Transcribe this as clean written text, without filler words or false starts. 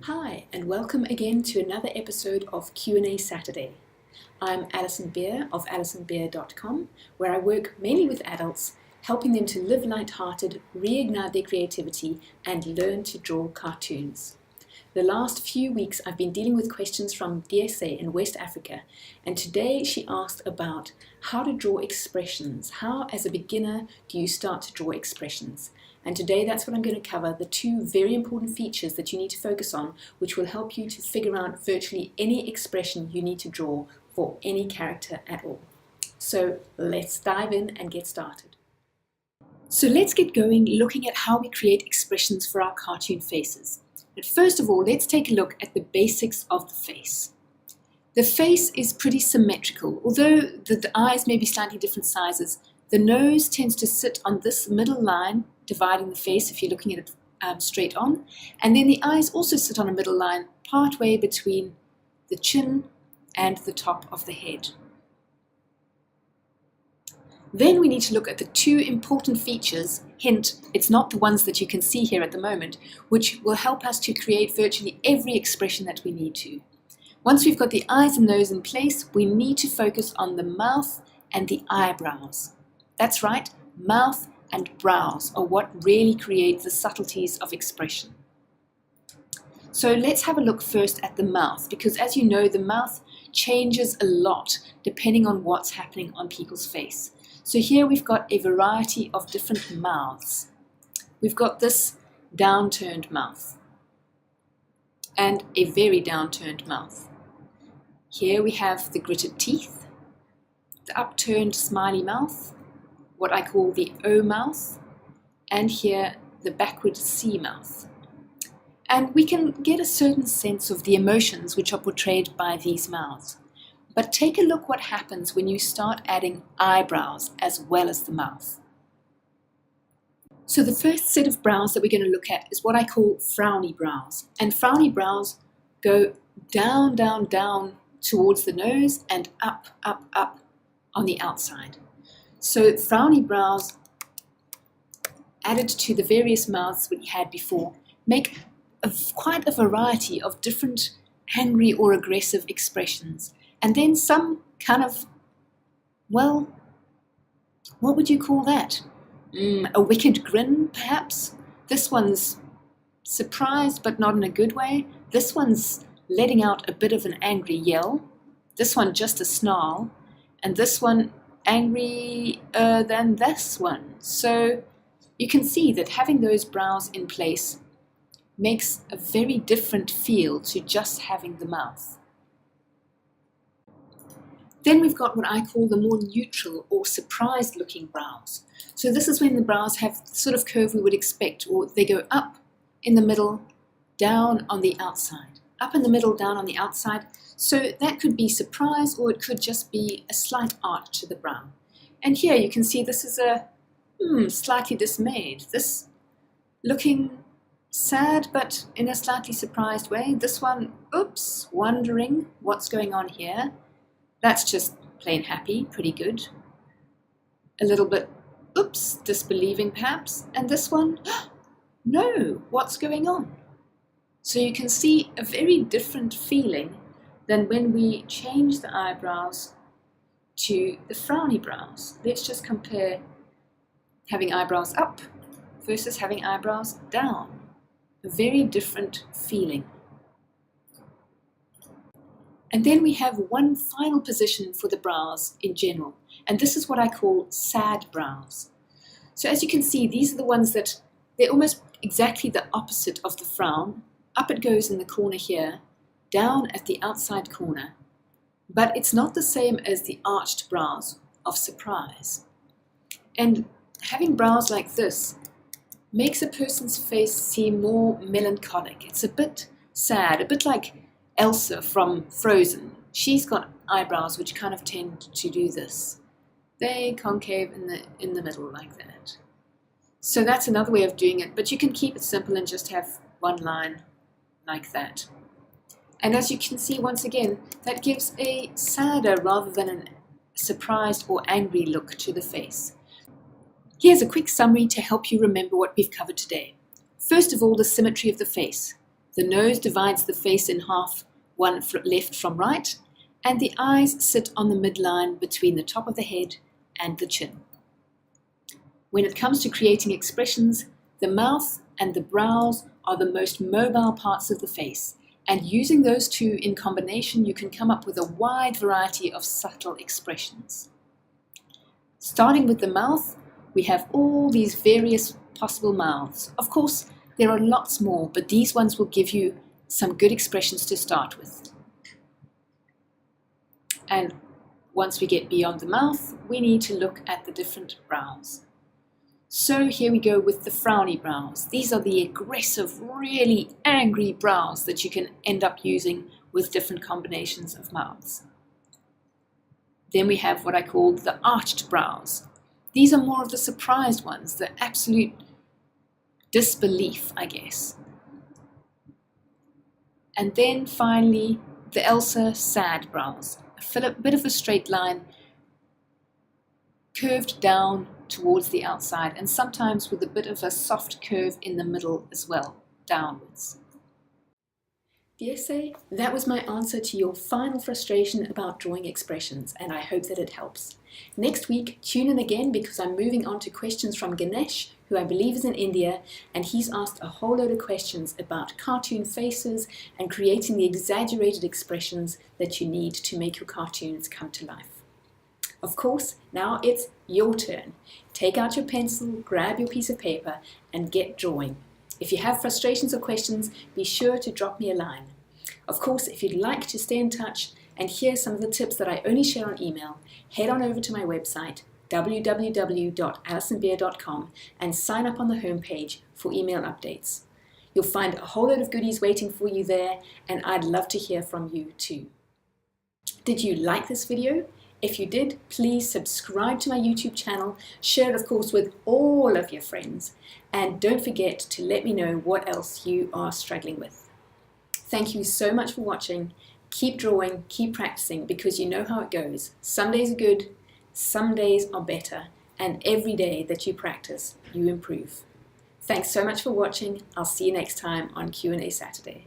Hi, and welcome again to another episode of Q&A Saturday. I'm Alison Beer of alisonbeer.com, where I work mainly with adults, helping them to live light-hearted, reignite their creativity, and learn to draw cartoons. The last few weeks I've been dealing with questions from DSA in West Africa, and today she asked about how to draw expressions. How, as a beginner, do you start to draw expressions? And today that's what I'm going to cover, the two very important features that you need to focus on, which will help you to figure out virtually any expression you need to draw for any character at all. So let's dive in and get started. So let's get going looking at how we create expressions for our cartoon faces. But first of all, let's take a look at the basics of the face. The face is pretty symmetrical. Although the eyes may be slightly different sizes, the nose tends to sit on this middle line, dividing the face if you're looking at it straight on. And then the eyes also sit on a middle line, partway between the chin and the top of the head. Then we need to look at the two important features, hint, it's not the ones that you can see here at the moment, which will help us to create virtually every expression that we need to. Once we've got the eyes and nose in place, we need to focus on the mouth and the eyebrows. That's right, mouth and brows are what really create the subtleties of expression. So let's have a look first at the mouth, because as you know, the mouth changes a lot depending on what's happening on people's face. So here we've got a variety of different mouths. We've got this downturned mouth and a very downturned mouth. Here we have the gritted teeth, the upturned smiley mouth, what I call the O mouth, and here the backward C mouth. And we can get a certain sense of the emotions which are portrayed by these mouths. But take a look what happens when you start adding eyebrows as well as the mouth. So the first set of brows that we're going to look at is what I call frowny brows. And frowny brows go down, down, down towards the nose and up, up, up on the outside. So frowny brows added to the various mouths we had before make quite a variety of different angry or aggressive expressions. And then some kind of, well, what would you call that? A wicked grin, perhaps? This one's surprised, but not in a good way. This one's letting out a bit of an angry yell. This one just a snarl. And this one angrier than this one. So you can see that having those brows in place makes a very different feel to just having the mouth. Then we've got what I call the more neutral or surprised looking brows. So this is when the brows have the sort of curve we would expect, or they go up in the middle, down on the outside. Up in the middle, down on the outside. So that could be surprise, or it could just be a slight arch to the brow. And here you can see this is a slightly dismayed. This looking sad, but in a slightly surprised way. This one, oops, wondering what's going on here. That's just plain happy, pretty good. A little bit, oops, disbelieving perhaps. And this one, no, what's going on? So you can see a very different feeling than when we change the eyebrows to the frowny brows. Let's just compare having eyebrows up versus having eyebrows down. A very different feeling. And then we have one final position for the brows in general, and this is what I call sad brows. So as you can see, these are the ones that they're almost exactly the opposite of the frown. Up it goes in the corner here, down at the outside corner, but it's not the same as the arched brows of surprise. And having brows like this makes a person's face seem more melancholic. It's a bit sad, a bit like Elsa from Frozen. She's got eyebrows which kind of tend to do this. They concave in the middle like that. So that's another way of doing it, but you can keep it simple and just have one line like that. And as you can see, once again, that gives a sadder rather than a surprised or angry look to the face. Here's a quick summary to help you remember what we've covered today. First of all, the symmetry of the face. The nose divides the face in half, one left from right, and the eyes sit on the midline between the top of the head and the chin. When it comes to creating expressions, the mouth and the brows are the most mobile parts of the face, and using those two in combination, you can come up with a wide variety of subtle expressions. Starting with the mouth, we have all these various possible mouths. Of course, there are lots more, but these ones will give you some good expressions to start with. And once we get beyond the mouth, we need to look at the different brows. So here we go with the frowny brows. These are the aggressive, really angry brows that you can end up using with different combinations of mouths. Then we have what I call the arched brows. These are more of the surprised ones, the absolute disbelief, I guess. And then finally, the Elsa sad brows. A bit of a straight line, curved down towards the outside, and sometimes with a bit of a soft curve in the middle as well, downwards. The essay, that was my answer to your final frustration about drawing expressions, and I hope that it helps. Next week, tune in again because I'm moving on to questions from Ganesh, who I believe is in India, and he's asked a whole load of questions about cartoon faces and creating the exaggerated expressions that you need to make your cartoons come to life. Of course, now it's your turn. Take out your pencil, grab your piece of paper, and get drawing. If you have frustrations or questions, be sure to drop me a line. Of course, if you'd like to stay in touch and hear some of the tips that I only share on email, head on over to my website, www.alisonbeer.com, and sign up on the homepage for email updates. You'll find a whole load of goodies waiting for you there, and I'd love to hear from you too. Did you like this video? If you did, please subscribe to my YouTube channel, share it of course with all of your friends, and don't forget to let me know what else you are struggling with. Thank you so much for watching. Keep drawing, keep practicing, because you know how it goes. Some days are good, some days are better, and every day that you practice, you improve. Thanks so much for watching. I'll see you next time on Q&A Saturday.